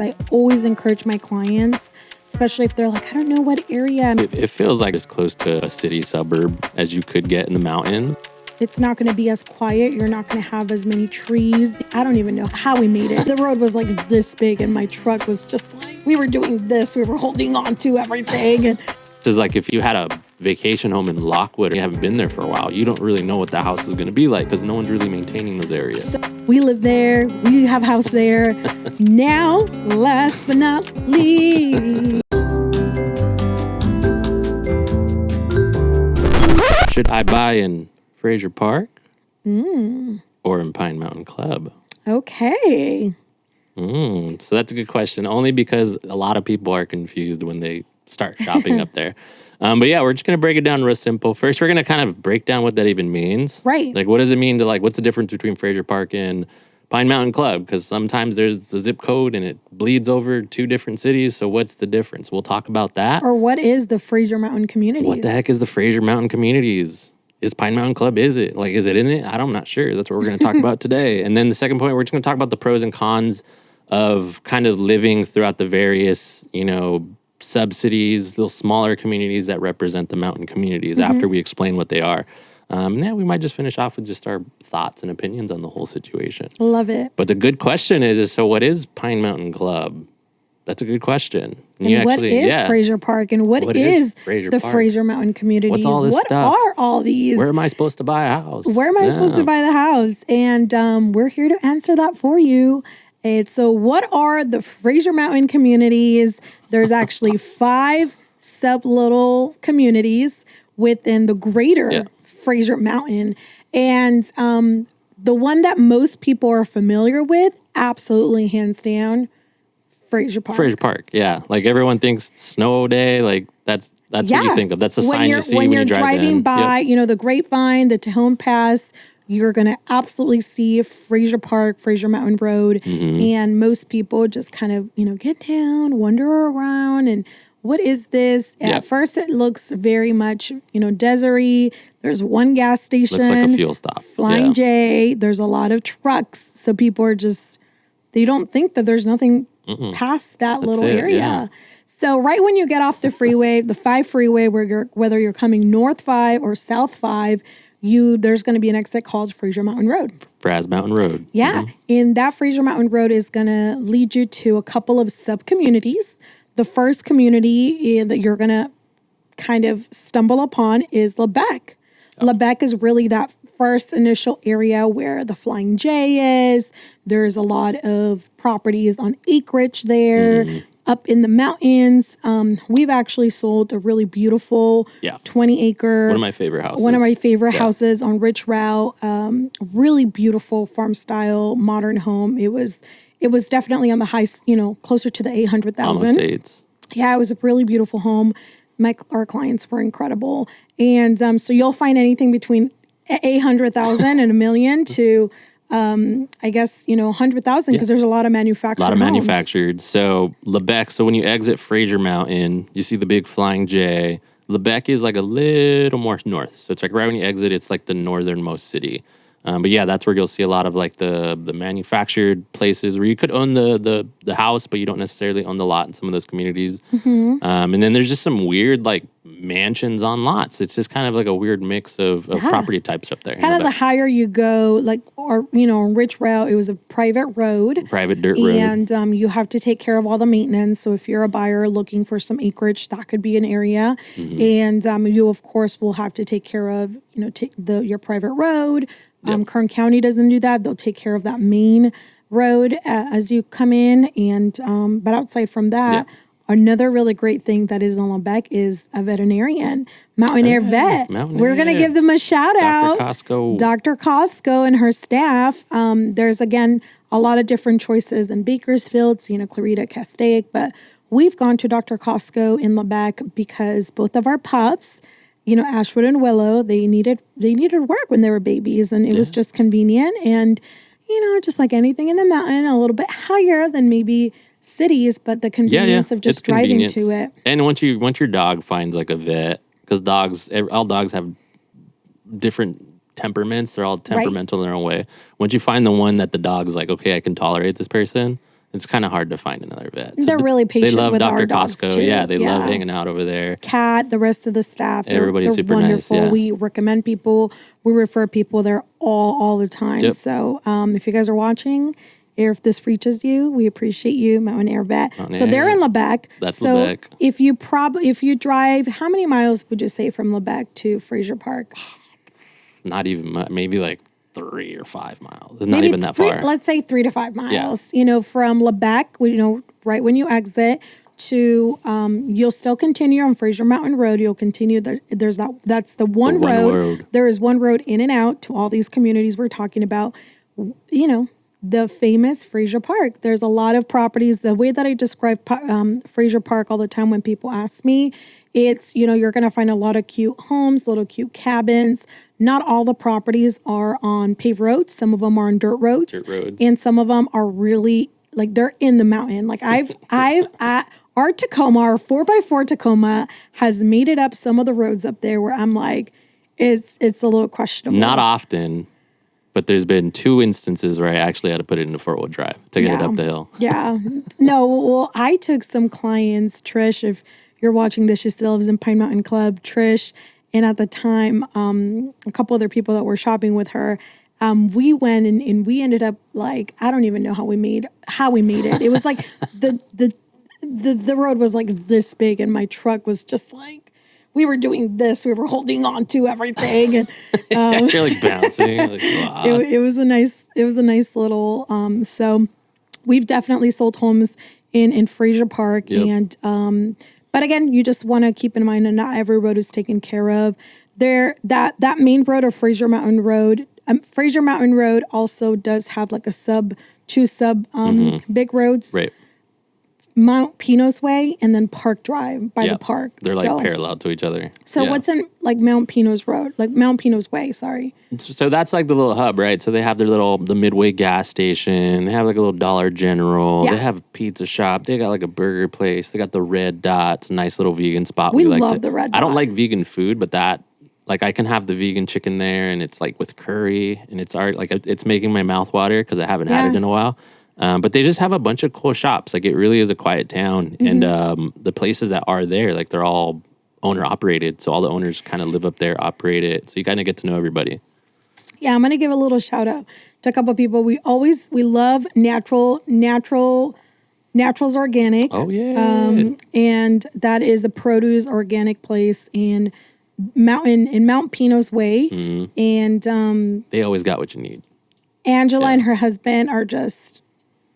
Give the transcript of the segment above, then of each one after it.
I always encourage my clients, especially if they're like, I don't know what area. It feels like as close to a city suburb as you could get in the mountains. It's not going to be as quiet. You're not going to have as many trees. I don't even know how we made it. The road was like this big and my truck was just like, we were doing this. We were holding on to everything. And It's like if you had a vacation home in Lockwood and you haven't been there for a while, you don't really know what the house is going to be like because no one's really maintaining those areas. so we live there. We have a house there. Now, last but not least. Should I buy in Frazier Park or in Pine Mountain Club? Okay. So that's a good question, only because a lot of people are confused when they start shopping up there. But yeah, we're just going to break it down real simple. First, we're going to kind of break down what that even means. Right. Like, what does it mean to, like, what's the difference between Frazier Park and Pine Mountain Club? Because sometimes there's a zip code and it bleeds over two different cities. So what's the difference? We'll talk about that. Or what is the Frazier Mountain Communities? What the heck is the Frazier Mountain Communities? Is Pine Mountain Club, is it? Like, is it in it? I'm not sure. That's what we're going to talk about today. And then the second point, we're just going to talk about the pros and cons of kind of living throughout the various, sub-cities, little smaller communities that represent the mountain communities after we explain what they are. We might just finish off with just our thoughts and opinions on the whole situation. Love it. But the good question is so what is Pine Mountain Club? That's a good question. And what is Frazier Park? And what is the Park? Frazier Mountain Communities? What's all this what stuff? are all these? Where am I supposed to buy a house? Where am I supposed to buy the house? And we're here to answer that for you. And so what are the Frazier Mountain Communities? There's actually 5 sub-little communities within the greater Frazier Mountain. And the one that most people are familiar with, absolutely hands down, Frazier Park. Frazier Park, yeah. Like everyone thinks snow day, like that's what you think of. That's a sign you see when you're driving by, the Grapevine, the Tejon Pass, you're going to absolutely see Frazier Park, Frazier Mountain Road. And most people just kind of, get down, wander around and what is this? At first it looks very much, desert-y. There's one gas station. Looks like a fuel stop. Flying J. There's a lot of trucks. So people are just, they don't think that there's nothing past that little area. Yeah. So right when you get off the freeway, the 5 freeway, whether you're coming North 5 or South 5, there's going to be an exit called Frazier Mountain Road. Frazier Mountain Road. Yeah. And that Frazier Mountain Road is going to lead you to a couple of sub-communities. The first community that you're going to kind of stumble upon is Lebec. Oh. Lebec is really that first initial area where the Flying J is. There's a lot of properties on acreage there. Up in the mountains. We've actually sold a really beautiful 20-acre. One of my favorite houses. One of my favorite houses on Rich Route. Really beautiful farm-style modern home. It was definitely on the high, closer to the 800,000. Almost 8. Yeah, it was a really beautiful home. Our clients were incredible. And so you'll find anything between 800,000 and $1 million to... I guess, 100,000 because there's a lot of manufactured homes. Manufactured. So Lebec, so when you exit Frazier Mountain, you see the big Flying J. Lebec is like a little more north. So it's like right when you exit, it's like the northernmost city. But yeah, that's where you'll see a lot of like the manufactured places where you could own the house, but you don't necessarily own the lot in some of those communities. And then there's just some weird like mansions on lots. It's just kind of like a weird mix of property types up there. Kind of the higher you go, on Rich Route, it was a private road. Private dirt road. And you have to take care of all the maintenance. So if you're a buyer looking for some acreage, that could be an area. And you, of course, will have to take care of, your private road. Kern County doesn't do that. They'll take care of that main road as you come in. And but outside from that, another really great thing that is on Lebec is a veterinarian, Mountain Air Vet. We're going to give them a shout out. Dr. Costco and her staff. There's, again, a lot of different choices in Bakersfield, Santa Clarita, Castaic, but we've gone to Dr. Costco in Lebec because both of our pups, Ashwood and Willow, they needed work when they were babies, and it was just convenient. And, just like anything in the mountain, a little bit higher than maybe cities, but the convenience of just driving to it. And once your dog finds like a vet, because all dogs have different temperaments. They're all temperamental in their own way. Once you find the one that the dog's like, okay, I can tolerate this person, It's kind of hard to find another vet. They're really patient They love with Dr. our dogs, Costco. too. Yeah, they love Yeah. hanging out over there. Kat, the rest of the staff, Everybody's they're super nice, wonderful. yeah. We recommend people. We refer people there all the time. Yep. So if you guys are watching, if this reaches you, we appreciate you, Mountain Air Vet. So they're in Lebec. That's so Lebec. If you drive, how many miles would you say from Lebec to Frazier Park? Not even maybe like 3 or 5 miles. It's not even that far. Let's say 3 to 5 miles. From Lebec, right when you exit to, you'll still continue on Frazier Mountain Road. You'll continue that's the one road. There is one road in and out to all these communities we're talking about. The famous Frazier Park. There's a lot of properties. The way that I describe Frazier Park all the time when people ask me, it's, you're going to find a lot of cute homes, little cute cabins. Not all the properties are on paved roads. Some of them are on dirt roads. And some of them are really, they're in the mountain. Our Tacoma, our 4x4 Tacoma has made it up some of the roads up there where I'm like, it's a little questionable. Not often. But there's been 2 instances where I actually had to put it into 4-wheel drive to get it up the hill. Yeah. No, well, I took some clients, Trish, if you're watching this, she still lives in Pine Mountain Club, Trish. And at the time, a couple other people that were shopping with her, we went and we ended up I don't even know how we made it. It was like the road was like this big and my truck was just we were doing this. We were holding on to everything, and you're bouncing. Wow. It was a nice little. So we've definitely sold homes in Frazier Park, and but again, you just want to keep in mind that not every road is taken care of. That main road of Frazier Mountain Road. Frazier Mountain Road also does have two big roads. Right. Mount Pinos Way and then Park Drive by the park. They're parallel to each other. So what's in Mount Pinos Road, Mount Pinos Way, sorry. So that's the little hub, right? So they have the Midway gas station. They have a little Dollar General. Yeah. They have a pizza shop. They got a burger place. They got the Red Dot. It's a nice little vegan spot. We love the Red Dot. I don't like vegan food, but that I can have the vegan chicken there and it's with curry and it's it's making my mouth water because I haven't had it in a while. But they just have a bunch of cool shops. It really is a quiet town. Mm-hmm. And the places that are there, they're all owner operated. So all the owners kind of live up there, operate it. So you kind of get to know everybody. Yeah, I'm going to give a little shout out to a couple of people. We love Naturals Organic. Oh, yeah. And that is the produce organic place in Mount Pinos Way. Mm-hmm. And they always got what you need. Angela and her husband are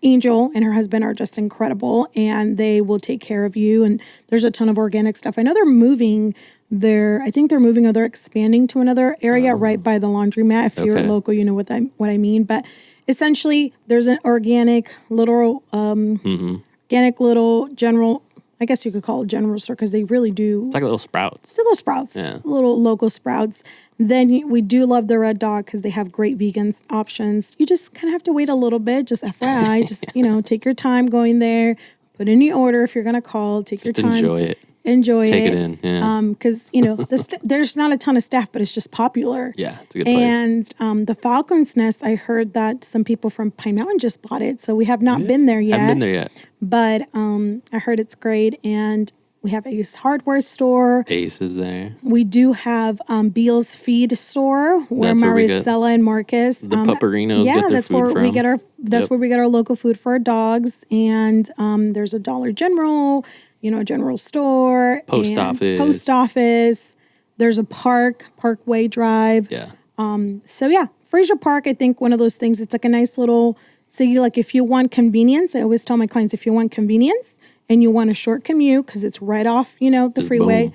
Angel and her husband are just incredible, and they will take care of you. And there's a ton of organic stuff. I know they're moving I think they're moving or they're expanding to another area right by the laundromat. If you're local, you know what I mean. But essentially, there's an organic little general, I guess you could call it general store because they really do. It's like little Sprouts. It's little Sprouts, little local Sprouts. Then we do love the Red Dog because they have great vegan options. You just kind of have to wait a little bit, just FYI. Just, take your time going there. Put in your order if you're going to call. Take your time. Enjoy it. Take it in, yeah. Because, there's not a ton of staff, but it's just popular. Yeah, it's a good place. And the Falcon's Nest, I heard that some people from Pine Mountain just bought it. So we have not been there yet. Haven't been there yet. But I heard it's great. And we have Ace Hardware Store. Ace is there. We do have Beal's Feed Store where Maricela and Marcus. The Pupperinos get their food from. That's where we get our local food for our dogs. And there's a Dollar General, general store. Post office. There's a Parkway Drive. Yeah. Frazier Park, I think one of those things, it's a nice little city. If you want convenience, I always tell my clients, if you want convenience and you want a short commute because it's right off, the freeway,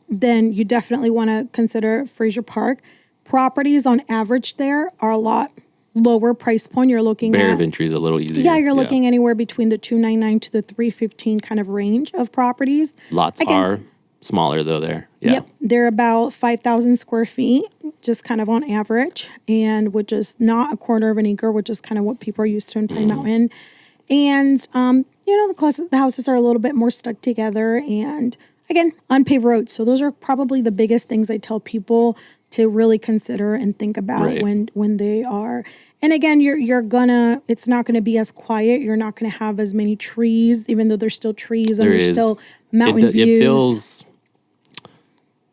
then you definitely want to consider Frazier Park. Properties on average there are a lot lower price point. You're looking Barrier of entry is a little easier. Yeah, you're looking anywhere between the $299 to the $315 kind of range of properties. Lots are smaller though there. Yeah. Yep. They're about 5,000 square feet, just kind of on average, and which is not a quarter of an acre, which is kind of what people are used to in Pine Mountain. And, the houses are a little bit more stuck together and, again, unpaved roads. So those are probably the biggest things I tell people to really consider and think about Right. when they are. And again, it's not gonna be as quiet. You're not gonna have as many trees, even though there's still trees and There there's is. still mountain views.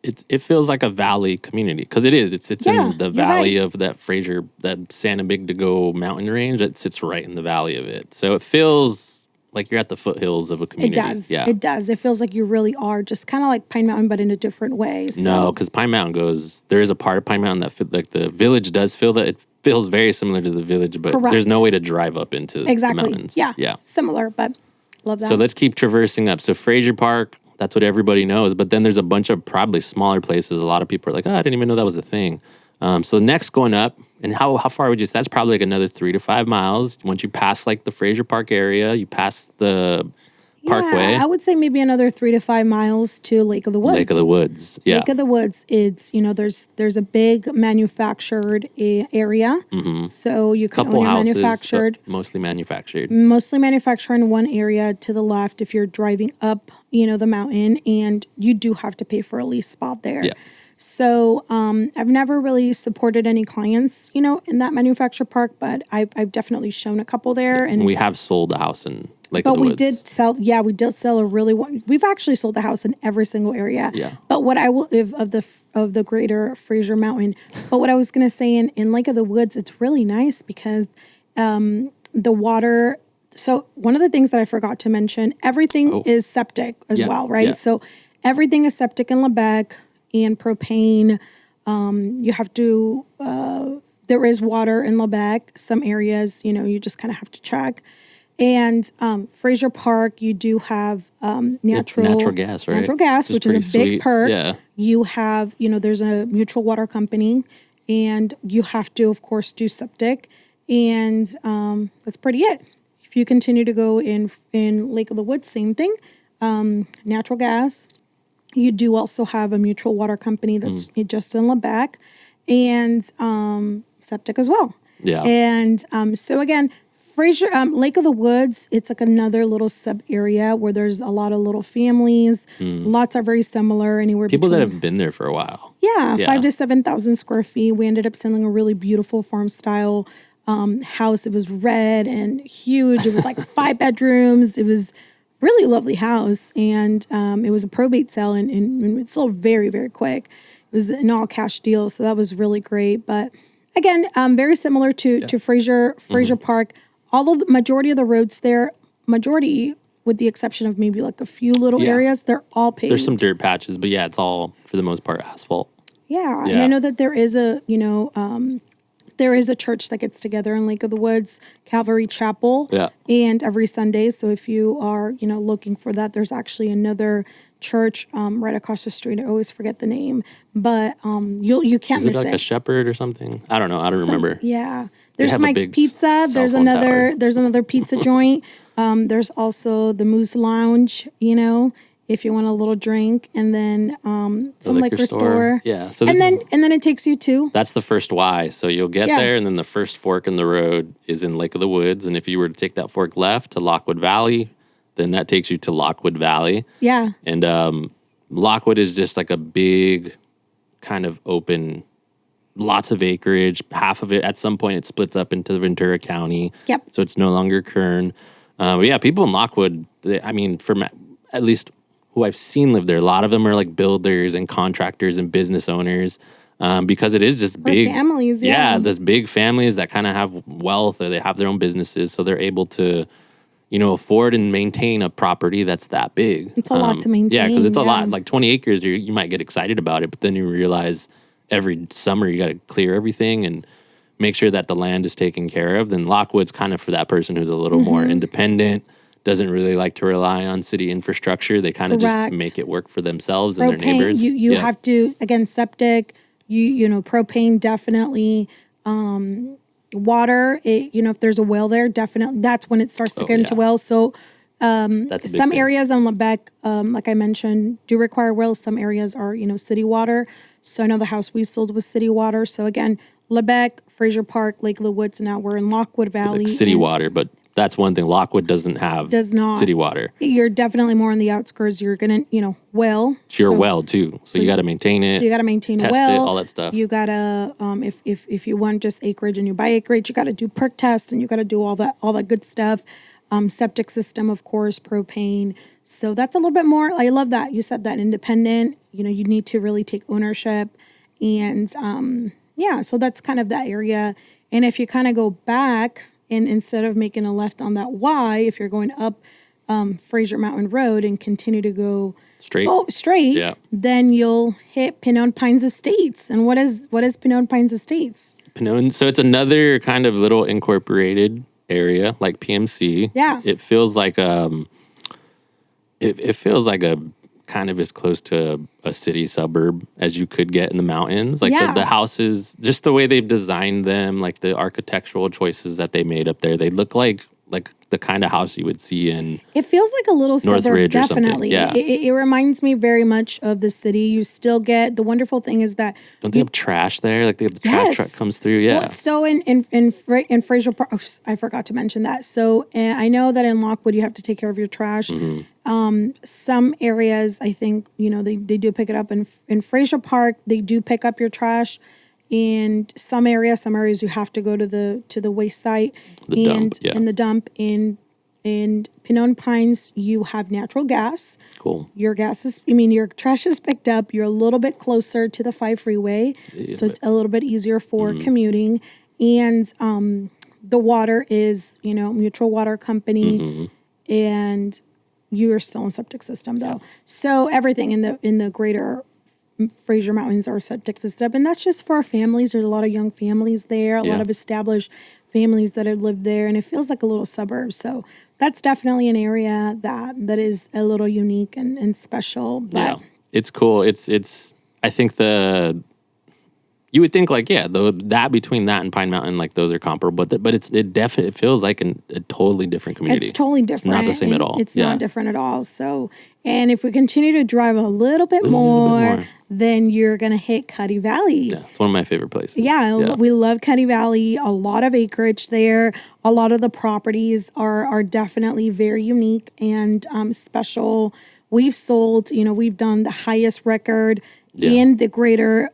It feels like a valley community because it is. It sits Yeah, in the you're valley right. of that Frazier, that Santa Bigdigo mountain range. It sits right in the valley of it. So it feels like you're at the foothills of a It community. does. Yeah. It does. It feels like you really are just kind of like Pine Mountain, but in a different way. So. No, because Pine Mountain there is a part of Pine Mountain like the village does feel that. It feels very similar to the village, but Correct. there's no way to drive up into the Exactly. mountains. Yeah. Yeah. Similar, but love that. So let's keep traversing up. So Frazier Park, that's what everybody knows. But then there's a bunch of probably smaller places. A lot of people are like, oh, I didn't even know that was a thing. So next going up, and how far would you say? That's probably like another 3 to 5 miles. Once you pass like the Frazier Park area, you pass the Parkway. Yeah, I would say maybe another 3 to 5 miles to Lake of the Woods. Lake of the Woods. Yeah. Lake of the Woods. It's there's a big manufactured area, so you can Couple own your houses, manufactured. but mostly manufactured. Mostly manufactured in one area to the left if you're driving up, the mountain, and you do have to pay for a lease spot there. Yeah. So I've never really supported any clients, in that manufactured park, but I've definitely shown a couple there. And We have sold a house in Lake but of the we Woods. we did sell a really one. We've actually sold the house in every single area. Yeah. But what I will of the greater Frazier Mountain. But what I was gonna say in Lake of the Woods, it's really nice because the water. So one of the things that I forgot to mention, everything is septic as well, right? Yeah. So everything is septic in Lebec and propane. You have to. There is water in Lebec. Some areas, you just kind of have to check. And Frazier Park, you do have natural gas, right? Natural gas, which is a pretty big sweet. perk. Yeah. You have, there's a mutual water company, and you have to, of course, do septic, and that's pretty it. If you continue to go in Lake of the Woods, same thing, natural gas. You do also have a mutual water company that's just in Lebec, and septic as well. Yeah. And so again, Frazier, Lake of the Woods, it's like another little sub area where there's a lot of little families. Lots are very similar, anywhere People between that have been there for a while. yeah, Yeah. 5,000 to 7,000 square feet. We ended up selling a really beautiful farm style house. It was red and huge. It was like 5 bedrooms. It was really lovely house, and it was a probate sale, and it sold very, very quick. It was an all cash deal, so that was really great. But again, very similar to Frazier Park. Although the majority of the roads there, with the exception of maybe like a few little areas, they're all paved. There's some dirt patches, but yeah, it's all for the most part asphalt. Yeah, and Yeah. I know that there is there is a church that gets together in Lake of the Woods, Calvary Chapel, and every Sunday. So if you are, looking for that, there's actually another church right across the street. I always forget the name, but you can't Is it miss like a shepherd or something? I don't know. I don't remember. Yeah, there's have a Mike's big Pizza. cell There's phone tower. another pizza joint. There's also the Moose Lounge. If you want a little drink, and then some liquor store. Yeah. So and then it takes you to. that's the first Y. So you'll get there, and then the first fork in the road is in Lake of the Woods. And if you were to take that fork left to Lockwood Valley, then that takes you to Lockwood Valley. Yeah. And Lockwood is just like a big kind of open, lots of acreage. Half of it, at some point, it splits up into Ventura County. Yep. So it's no longer Kern. But yeah, people in Lockwood, at least who I've seen live there, a lot of them are like builders and contractors and business owners. Because it is just big families, just big families that kind of have wealth, or they have their own businesses, so they're able to, afford and maintain a property that's that big. It's a lot to maintain. Yeah, because it's a lot. Like 20 acres, you might get excited about it, but then you realize every summer you got to clear everything and make sure that the land is taken care of. Then Lockwood's kind of for that person who's a little more independent, doesn't really like to rely on city infrastructure. They kind of just make it work for themselves and their neighbors. You have to, again, septic, propane, definitely. Water, if there's a well there, definitely, that's when it starts to get into wells. So That's some areas on Lebec, like I mentioned, do require wells. Some areas are, city water. So I know the house we sold was city water. So again, Lebec, Frazier Park, Lake of the Woods. Now we're in Lockwood Valley. Like city water, but That's one thing. Lockwood doesn't have Does not. city water. You're definitely more on the outskirts. You're going to, well. It's well, too. So you got to maintain it. So you got to maintain test well. it, all that stuff. You got to, if you want just acreage and you buy acreage, you got to do perk tests and you got to do all that good stuff. Septic system, of course, propane. So that's a little bit more. I love that. You said that independent, you need to really take ownership. And so that's kind of that area. And if you kind of go back and instead of making a left on that Y, if you're going up Frazier Mountain Road and continue to go straight, yeah. then you'll hit Pinon Pines Estates. And what is Pinon Pines Estates? Pinon, so it's another kind of little incorporated area like PMC. Yeah. It feels like it feels like a kind of as close to a city suburb as you could get in the mountains. Like the houses, just the way they've designed them, like the architectural choices that they made up there, they look like the kind of house you would see in It feels like a little North suburb, Ridge or something. definitely. Yeah. It reminds me very much of the city. You still get, the wonderful thing is that... Don't they have trash there? Like the trash truck comes through, yeah. Well, so in Frazier Park, I forgot to mention that. So I know that in Lockwood, you have to take care of your trash. Mm-hmm. Some areas, I think, they do pick it up. In Frazier Park, they do pick up your trash. And some areas you have to go to the waste site in the dump. In Pinon Pines, you have natural gas. Cool. Your trash is picked up. You're a little bit closer to the 5 freeway, so it's a little bit easier for commuting. And the water is, Mutual Water Company, and you are still in septic system though. So everything in the greater Frazier Mountains are septic system, and that's just for our families. There's a lot of young families there, a lot of established families that have lived there, and it feels like a little suburb. So that's definitely an area that is a little unique and special. But it's cool. It's I think you would think that between that and Pine Mountain, like those are comparable, but it feels like a totally different community. It's totally different. It's not the same at all. It's not different at all. So, and if we continue to drive a little bit more, then you're going to hit Cuddy Valley. Yeah, it's one of my favorite places. Yeah, we love Cuddy Valley. A lot of acreage there. A lot of the properties are definitely very unique and special. We've sold, we've done the highest record in the greater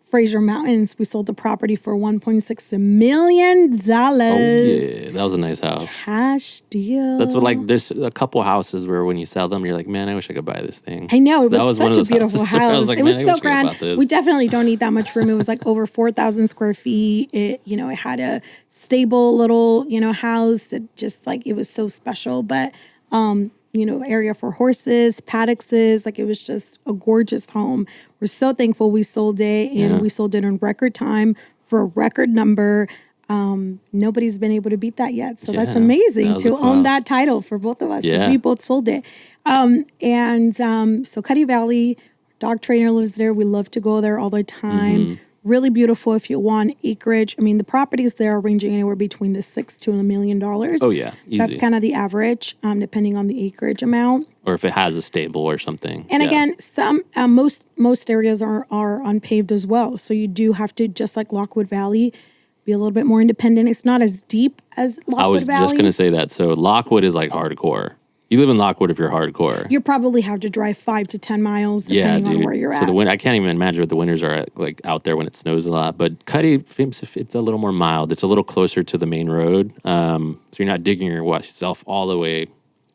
Frazier Mountains. We sold the property for $1.6 million. Oh yeah, that was a nice house. Cash deal. That's what there's a couple houses where when you sell them, you're like, man, I wish I could buy this thing. I know, it was such a beautiful house. It was so grand. We We definitely don't need that much room. It was like over 4,000 square feet. It had a stable little, house. It just it was so special. But area for horses, paddocks. It was just a gorgeous home. We're so thankful we sold it, and we sold it in record time for a record number. Nobody's been able to beat that yet. So that's amazing to own that title for both of us, because we both sold it. So Cuddy Valley, dog trainer lives there. We love to go there all the time. Really beautiful if you want acreage. The properties there are ranging anywhere between the $6 to $1 million. Oh yeah, easy. That's kind of the average, depending on the acreage amount. Or if it has a stable or something. And again, some most areas are unpaved as well. So you do have to, just like Lockwood Valley, be a little bit more independent. It's not as deep as Lockwood Valley. I was just going to say that. So Lockwood is hardcore. You live in Lockwood if you're hardcore. You probably have to drive 5 to 10 miles depending on where you're at. So I can't even imagine what the winters are out there when it snows a lot. But Cuddy, it's a little more mild. It's a little closer to the main road. So you're not digging yourself all the way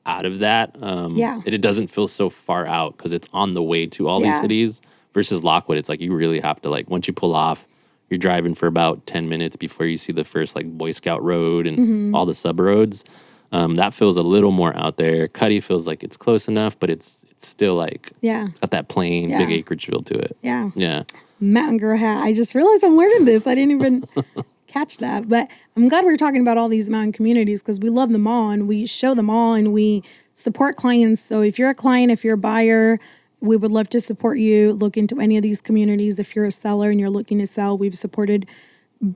out of that. And it doesn't feel so far out because it's on the way to all these cities. Versus Lockwood, it's you really have to once you pull off, you're driving for about 10 minutes before you see the first Boy Scout road and all the sub roads. That feels a little more out there. Cuddy feels like it's close enough, but it's still it's got that plain big acreage feel to it. Yeah. Yeah. Mountain girl hat. I just realized I'm wearing this. I didn't even catch that. But I'm glad we're talking about all these mountain communities, because we love them all and we show them all and we support clients. So if you're a client, if you're a buyer, we would love to support you. Look into any of these communities. If you're a seller and you're looking to sell, we've supported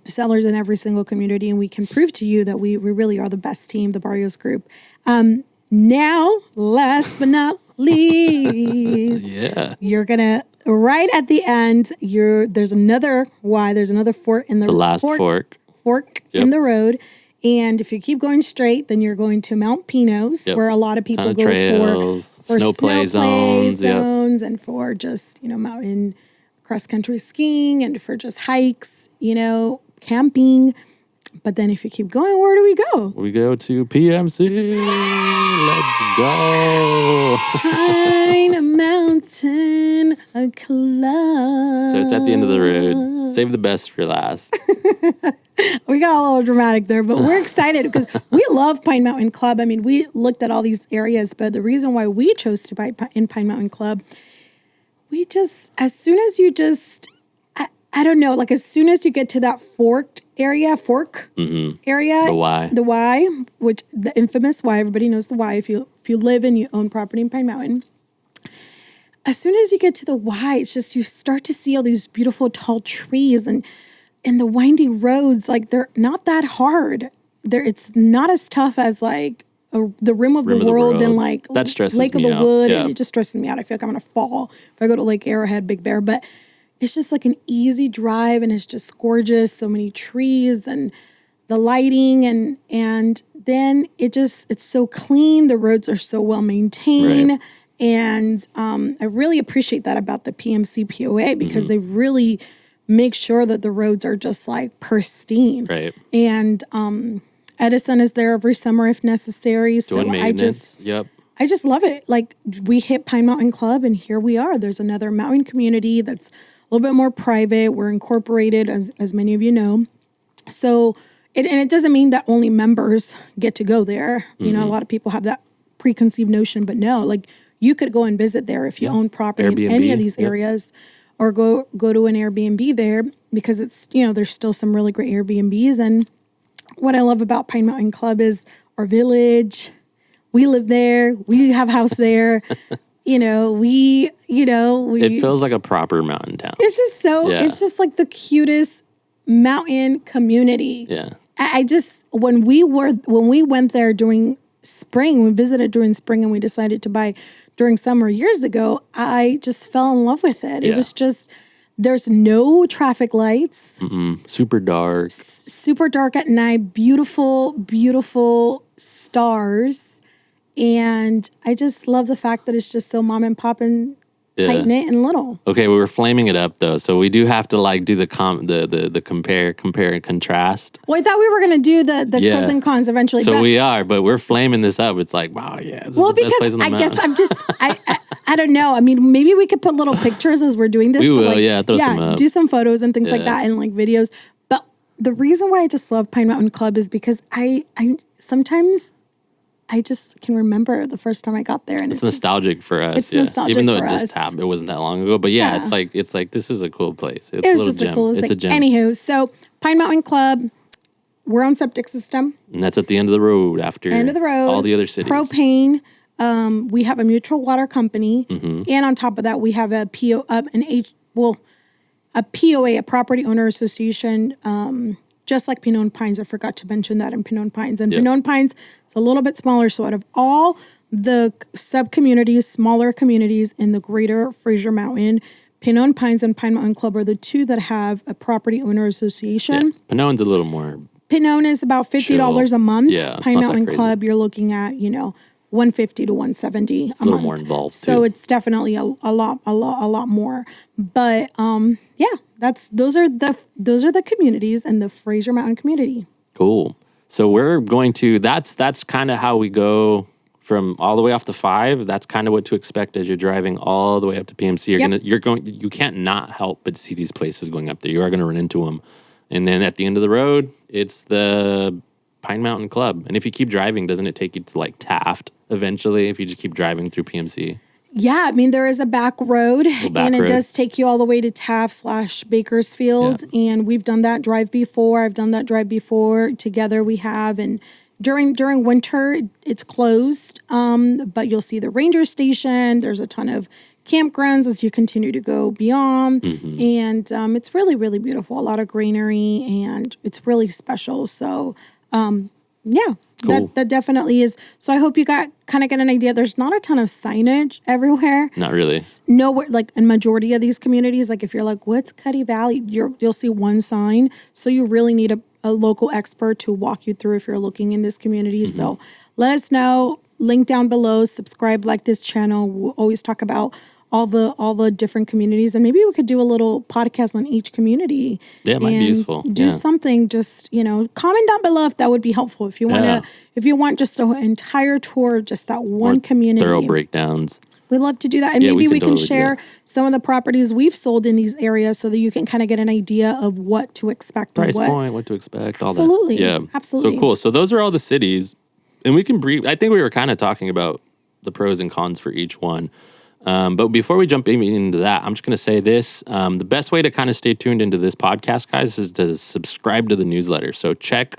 sellers in every single community, and we can prove to you that we really are the best team, the Barrios Group. Now, last but not least, you're gonna right at the end. There's another fork in the last fork in the road, And if you keep going straight, then you're going to Mount Pinos, where a lot of people go trails, for snow play zones, and for just, mountain cross-country skiing and for just hikes, camping. But then if you keep going, where do we go? We go to PMC. Let's go. Pine Mountain Club. So it's at the end of the road. Save the best for last. We got a little dramatic there, but we're excited because we love Pine Mountain Club. I mean, we looked at all these areas, but the reason why we chose to buy in Pine Mountain Club, as soon as you I don't know, like as soon as you get to that fork area, the Y, which the infamous Y, everybody knows the Y. If you live and you own property in Pine Mountain, as soon as you get to the Y, it's just you start to see all these beautiful tall trees and the windy roads. Like they're not that hard. It's not as tough as like the rim of the world and like that stresses Lake of me the out. Wood, Yeah. and it just stresses me out. I feel like I'm gonna fall if I go to Lake Arrowhead, Big Bear, but. It's just like an easy drive and it's just gorgeous. So many trees and the lighting and then it's so clean. The roads are so well maintained. Right. And I really appreciate that about the PMC POA because they really make sure that the roads are just like pristine. Right. And Edison is there every summer if necessary. Doing maintenance. I just love it. Like we hit Pine Mountain Club and here we are. There's another mountain community that's a little bit more private. We're incorporated, as many of you know. So, it doesn't mean that only members get to go there. You know, a lot of people have that preconceived notion, but no, like you could go and visit there if you own property Airbnb. in any of these areas, or go to an Airbnb there because it's there's still some really great Airbnbs. And what I love about Pine Mountain Club is our village. We live there. We have a house there. It feels like a proper mountain town. It's just it's just like the cutest mountain community. Yeah. I just, when we went there during spring, we visited during spring and we decided to buy during summer years ago, I just fell in love with it. Yeah. It was just, there's no traffic lights. Super dark. Super dark at night. Beautiful, beautiful stars. And I just love the fact that it's just so mom and pop and tight knit and little. Okay, we were flaming it up though, so we do have to like do the compare and contrast. Well, I thought we were gonna do the pros and cons eventually. So we are, but we're flaming this up. It's like, wow, yeah. This is the best place on the I mountain. guess I'm just I don't know. I mean, maybe we could put little pictures as we're doing this. We will, throw some up. Do some photos and things like that and like videos. But the reason why I just love Pine Mountain Club is because I sometimes I just can remember the first time I got there, and it's nostalgic for us. It's nostalgic even though for it just us. happened, it wasn't that long ago. But it's like this is a cool place. It's It a was little just gem. the coolest It's thing. a gem. Anywho, so Pine Mountain Club, we're on septic system. And that's at the end of the road after all the other cities. Propane. We have a mutual water company, and on top of that, we have a POA, a property owner association. Just like Pinon Pines, I forgot to mention that in Pinon Pines. And Pinon Pines is a little bit smaller. So out of all the sub-communities, smaller communities in the greater Frazier Mountain, Pinon Pines and Pine Mountain Club are the two that have a property owner association. Yeah. Pinon's a little more. Pinon is about $50 a month. Yeah, Pine Mountain Club, you're looking at, $150 to $170 a month. A little more involved So too. it's definitely a lot more. But those are the communities and the Frazier Mountain community. Cool. So we're going to that's kind of how we go from all the way off the 5. That's kind of what to expect as you're driving all the way up to PMC. You can't not help but see these places going up there. You are going to run into them. And then at the end of the road, it's the Pine Mountain Club. And if you keep driving, doesn't it take you to like Taft eventually if you just keep driving through PMC? Yeah, I mean, there is a back road, and it does take you all the way to Taft/Bakersfield, and we've done that drive before. I've done that drive before. Together we have, and during winter, it's closed, but you'll see the ranger station. There's a ton of campgrounds as you continue to go beyond, and it's really, really beautiful. A lot of greenery, and it's really special. So, Cool. That definitely is. So I hope you get an idea. There's not a ton of signage everywhere. Not really. Nowhere, like in majority of these communities, like if you're like, what's Cuddy Valley? You'll see one sign. So you really need to a local expert to walk you through if you're looking in this community. So let us know. Link down below. Subscribe, like this channel. We'll always talk about all the different communities, and maybe we could do a little podcast on each community. Yeah, it might be useful. Do something. Just comment down below if that would be helpful. If you want if you want just an entire tour of just that one community, thorough breakdowns. We love to do that, and maybe we can totally share some of the properties we've sold in these areas so that you can kind of get an idea of what to expect. Price point, what to expect. Absolutely, all that. Yeah, absolutely. So cool. So those are all the cities, and we can brief. I think we were kind of talking about the pros and cons for each one. But before we jump into that, I'm just going to say this. The best way to kind of stay tuned into this podcast, guys, is to subscribe to the newsletter. So check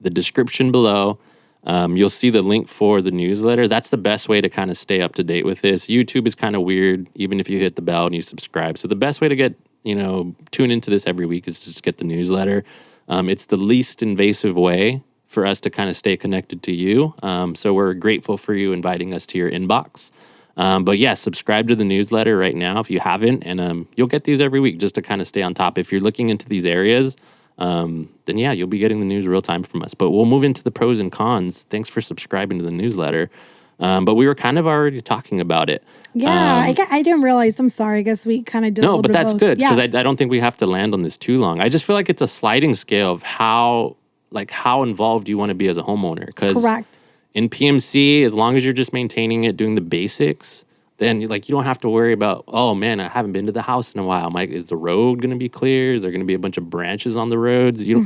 the description below. You'll see the link for the newsletter. That's the best way to kind of stay up to date with this. YouTube is kind of weird, even if you hit the bell and you subscribe. So the best way to get, tune into this every week is just get the newsletter. It's the least invasive way for us to kind of stay connected to you. So we're grateful for you inviting us to your inbox. But yeah, subscribe to the newsletter right now if you haven't, and you'll get these every week just to kind of stay on top. If you're looking into these areas, then yeah, you'll be getting the news real time from us. But we'll move into the pros and cons. Thanks for subscribing to the newsletter. But we were kind of already talking about it. Yeah, I didn't realize. I'm sorry. I guess we kind of did. No, but that's good because Yeah. I don't think we have to land on this too long. I just feel like it's a sliding scale of how involved you want to be as a homeowner. Because Correct. in PMC, as long as you're just maintaining it, doing the basics, then you don't have to worry about, oh man, I haven't been to the house in a while. Is the road going to be clear? Is there going to be a bunch of branches on the roads? You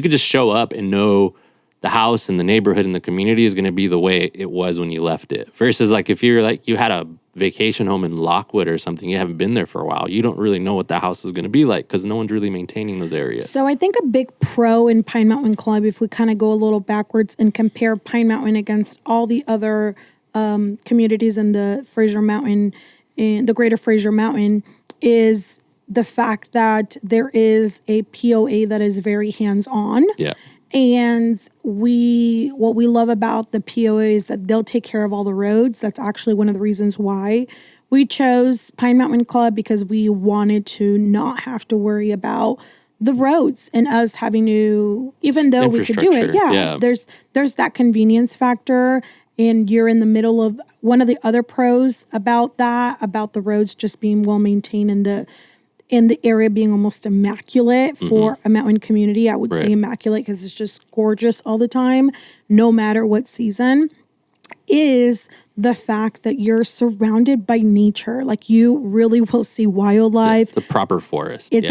could just show up and know the house and the neighborhood and the community is going to be the way it was when you left it. Versus if you're you had a vacation home in Lockwood or something, you haven't been there for a while, you don't really know what the house is going to be like because no one's really maintaining those areas. So I think a big pro in Pine Mountain Club, if we kind of go a little backwards and compare Pine Mountain against all the other communities in the Frazier Mountain, in the greater Frazier Mountain, is the fact that there is a POA that is very hands-on. Yeah. And what we love about the POA is that they'll take care of all the roads. That's actually one of the reasons why we chose Pine Mountain Club, because we wanted to not have to worry about the roads and us having to, even though we could do it. Yeah. There's that convenience factor. And you're in the middle of one of the other pros about the roads just being well maintained and the area being almost immaculate for a mountain community. I would say immaculate because it's just gorgeous all the time, no matter what season, is the fact that you're surrounded by nature. You really will see wildlife. Yeah, it's a proper forest. It's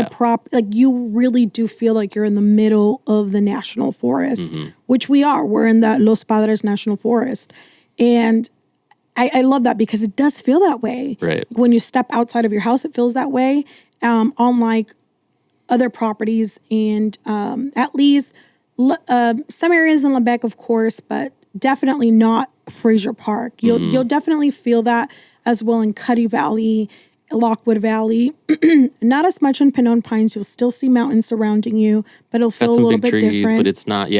you really do feel like you're in the middle of the national forest, which we are. We're in the Los Padres National Forest. And I love that because it does feel that way. Right. When you step outside of your house, it feels that way. Unlike other properties, and at least some areas in Lebec, of course, but definitely not Frazier Park. You'll definitely feel that as well in Cuddy Valley, Lockwood Valley. Not as much in Pinon Pines. You'll still see mountains surrounding you, but it'll feel a little bit trees, different. But it's not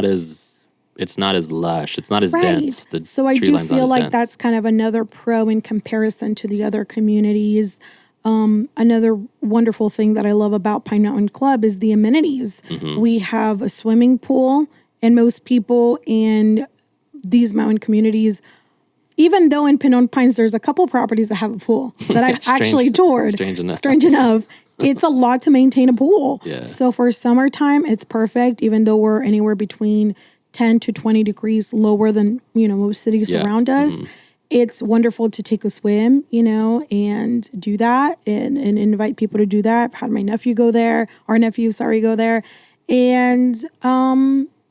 as lush. It's not as dense. So I do feel like that's kind of another pro in comparison to the other communities. Another wonderful thing that I love about Pine Mountain Club is the amenities. We have a swimming pool, and most people in these mountain communities, even though in Pinon Pines there's a couple properties that have a pool that I've actually toured. Strange enough. It's a lot to maintain a pool. Yeah. So for summertime, it's perfect, even though we're anywhere between 10 to 20 degrees lower than, most cities around us. It's wonderful to take a swim, and do that and invite people to do that. I've had my nephew go there, go there. And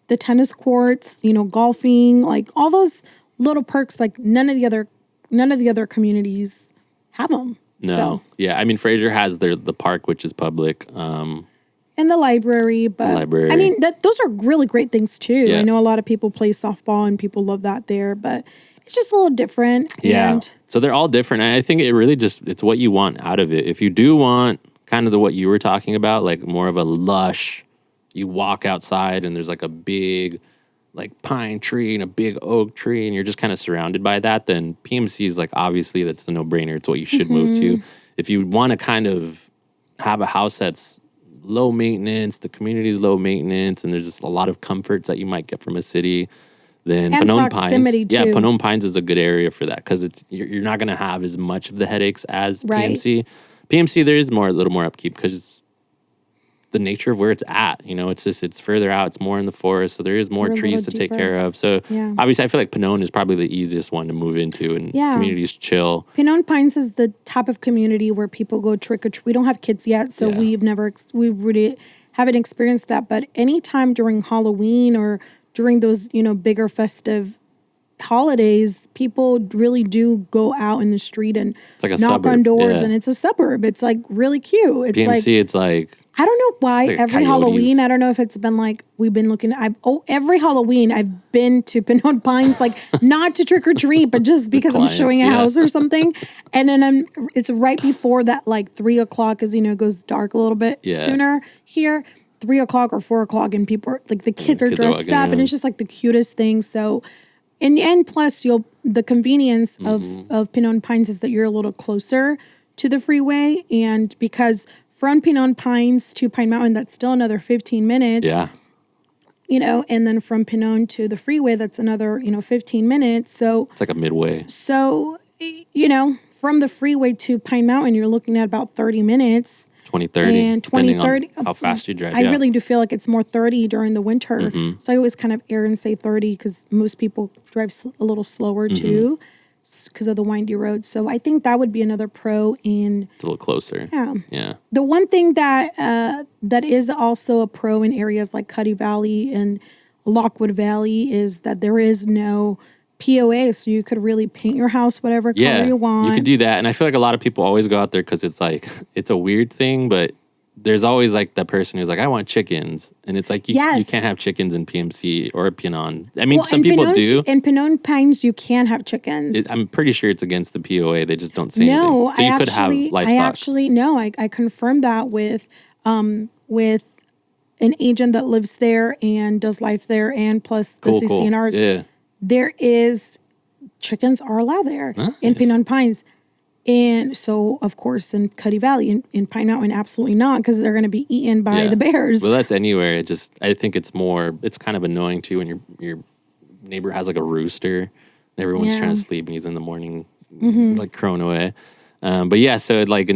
the tennis courts, golfing, all those little perks, none of the other communities have them. No. So. Yeah. I mean, Frazier has the park, which is public. And the library, but I mean, those are really great things too. Yeah. I know a lot of people play softball and people love that there, but it's just a little different. Yeah. And so they're all different. And I think it really it's what you want out of it. If you do want kind of what you were talking about, more of a lush, you walk outside and there's a big pine tree and a big oak tree and you're just kind of surrounded by that, then PMC is obviously that's a no-brainer. It's what you should move to. If you want to kind of have a house that's low maintenance. The community is low maintenance, and there's just a lot of comforts that you might get from a city. Then And Pinon proximity, Pines, yeah, too. Pinon Pines is a good area for that because you're not going to have as much of the headaches as Right. PMC. PMC, there is a little more upkeep because it's the nature of where it's at. You know, it's further out. It's more in the forest, so there is more We're a trees to little take deeper. care of. So Yeah. obviously, I feel like Pinon is probably the easiest one to move into, and Yeah. communities chill. Pinon Pines is the type of community where people go trick or treat. We don't have kids yet, so Yeah. we really haven't experienced that. But anytime during Halloween or during those, bigger festive holidays, people really do go out in the street and like a knock on suburb, doors, yeah. and it's a suburb. It's like really cute. It's PMC, like it's like I don't know why like every coyotes. Halloween. I don't know if it's been like we've been looking. Every Halloween I've been to Pinon Pines, like not to trick or treat, but just because I'm clients, showing a yeah. house or something. And then it's right before that, like 3:00, as it goes dark a little bit Yeah. sooner here. 3:00 or 4:00, and people are like the kids are kids are dressed walking up, and around. it's just like the cutest thing. So, and plus the convenience of Pinon Pines is that you're a little closer to the freeway, and because from Pinon Pines to Pine Mountain, that's still another 15 minutes. yeah. And then from Pinon to the freeway, that's another 15 minutes. So It's like a midway. from the freeway to Pine Mountain, you're looking at about 30 minutes. 20, 30. And depending 20, 30. on how fast you drive. I yeah. really do feel like it's more 30 during the winter. So I always kind of err and say 30 because most people drive a little slower too because of the windy roads. So I think that would be another pro. And It's a little closer. Yeah. the one thing that that is also a pro in areas like Cuddy Valley and Lockwood Valley is that there is no POA, so you could really paint your house whatever color you want. You could do that. And I feel like a lot of people always go out there because it's like, it's a weird thing, but there's always like that person who's like, I want chickens. And it's like, you can't have chickens in PMC or Pinon. I mean, some people do. In Pinon Pines, you can have chickens. I'm pretty sure it's against the POA. They just don't say No, anything. So you could have livestock. I confirmed that with an agent that lives there and does life there, and plus the CCNRs. Yeah. There is chickens are allowed there in Pinon Pines. And so, of course, in Cuddy Valley, in Pine Mountain, absolutely not, because they're going to be eaten by the bears. Well, that's anywhere. I think it's kind of annoying too when your neighbor has like a rooster and everyone's trying to sleep and he's in the morning like crowing away. But yeah, so like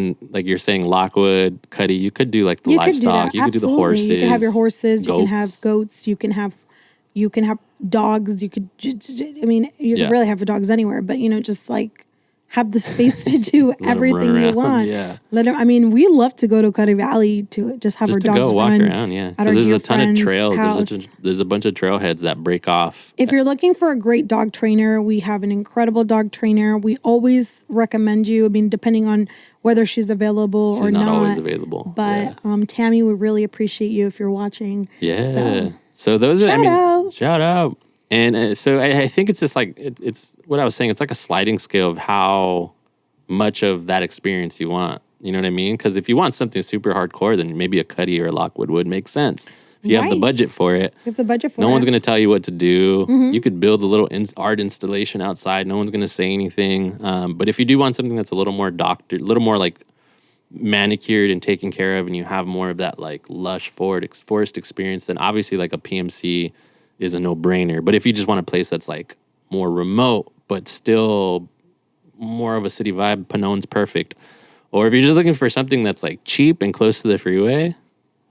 you're saying, Lockwood, Cuddy, you could do like the livestock. You could do the horses. You can have your horses. goats. You can have goats. You can have dogs. You could. I mean, you could really have dogs anywhere, but just like have the space to do everything you want. Yeah. We love to go to Cuddy Valley to just have our dogs walk run around. Yeah, at our there's dear a ton of friend's trails. house. There's a bunch of trailheads that break off. If you're looking for a great dog trainer, we have an incredible dog trainer. We always recommend you. I mean, depending on whether she's available or not. She's not always available. But Tammy, we really appreciate you if you're watching. Yeah. So those are, shout out. And so I think it's just like, it's what I was saying. It's like a sliding scale of how much of that experience you want. You know what I mean? Because if you want something super hardcore, then maybe a Cuddy or a Lockwood would make sense. If you have the budget for it. No one's going to tell you what to do. You could build a little art installation outside. No one's going to say anything. But if you do want something that's a little more doctored, a little more like manicured and taken care of, and you have more of that like lush forest experience, then obviously like a PMC is a no-brainer. But if you just want a place that's like more remote but still more of a city vibe, Pinon's perfect. Or if you're just looking for something that's like cheap and close to the freeway,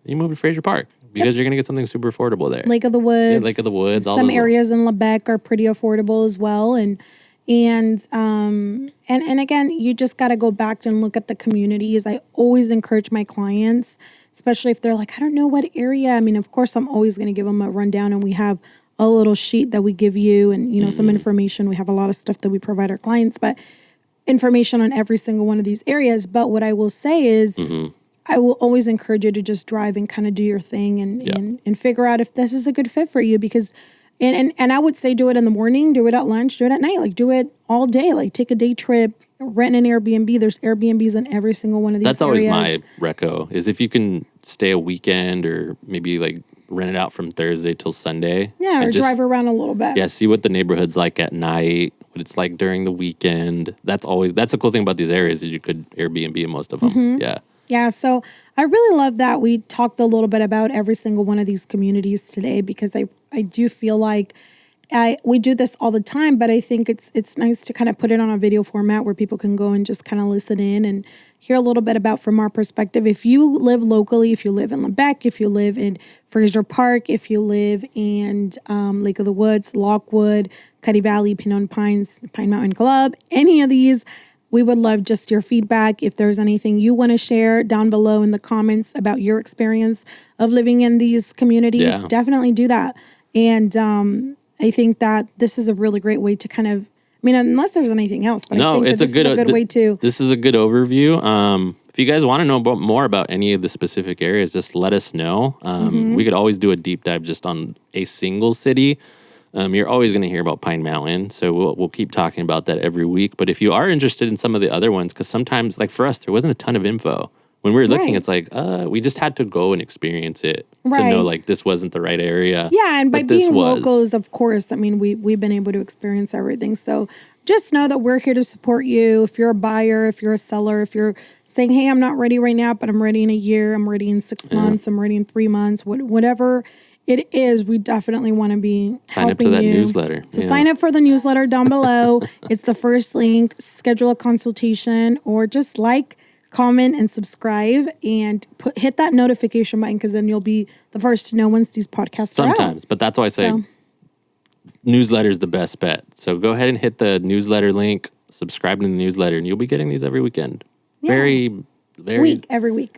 you move to Frazier Park because you're gonna get something super affordable there. Lake of the Woods. Yeah, Lake of the Woods. Some areas in Lebec are pretty affordable as well, and again, you just got to go back and look at the communities. I always encourage my clients, especially if they're like, I don't know what area. I mean, of course, I'm always going to give them a rundown, and we have a little sheet that we give you, and some information. We have a lot of stuff that we provide our clients, but information on every single one of these areas. But what I will say is, I will always encourage you to just drive and kind of do your thing and figure out if this is a good fit for you, because. And I would say do it in the morning, do it at lunch, do it at night, like do it all day, like take a day trip, rent an Airbnb. There's Airbnbs in every single one of these areas. That's always my reco, is if you can stay a weekend or maybe like rent it out from Thursday till Sunday. Yeah, or drive around a little bit. Yeah, see what the neighborhood's like at night, what it's like during the weekend. That's a cool thing about these areas is you could Airbnb in most of them. Yeah. Yeah, so I really love that we talked a little bit about every single one of these communities today, because I do feel like we do this all the time, but I think it's nice to kind of put it on a video format where people can go and just kind of listen in and hear a little bit about from our perspective. If you live locally, if you live in Lebec, if you live in Frazier Park, if you live in Lake of the Woods, Lockwood, Cuddy Valley, Pinon Pines, Pine Mountain Club, any of these, we would love just your feedback. If there's anything you want to share down below in the comments about your experience of living in these communities, definitely do that. And I think that this is a really great way to kind of, I mean, unless there's anything else, but I think this is a good way to. This is a good overview. If you guys want to know more about any of the specific areas, just let us know. We could always do a deep dive just on a single city. You're always going to hear about Pine Mountain, so we'll keep talking about that every week. But if you are interested in some of the other ones, because sometimes, like for us, there wasn't a ton of info. When we were looking, it's like, we just had to go and experience it to know, like, this wasn't the right area. Yeah, and by being locals, of course, I mean, we've been able to experience everything. So just know that we're here to support you. If you're a buyer, if you're a seller, if you're saying, hey, I'm not ready right now, but I'm ready in a year, I'm ready in 6 months, I'm ready in 3 months, whatever it is, we definitely want to be sign up to that newsletter. So sign up for the newsletter down below. It's the first link. Schedule a consultation, or just comment, and subscribe, and hit that notification button, because then you'll be the first to know once these podcasts are out. Sometimes, but that's why I say newsletter is the best bet. So go ahead and hit the newsletter link, subscribe to the newsletter, and you'll be getting these every weekend. Yeah. Every week.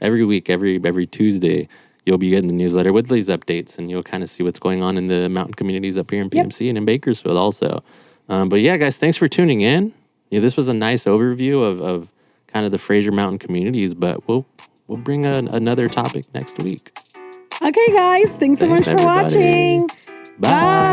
Every Tuesday. You'll be getting the newsletter with these updates, and you'll kind of see what's going on in the mountain communities up here in PMC and in Bakersfield also. But yeah, guys, thanks for tuning in. Yeah, this was a nice overview of kind of the Frazier Mountain communities, but we'll bring another topic next week. Okay, guys, thanks so much for watching. Bye.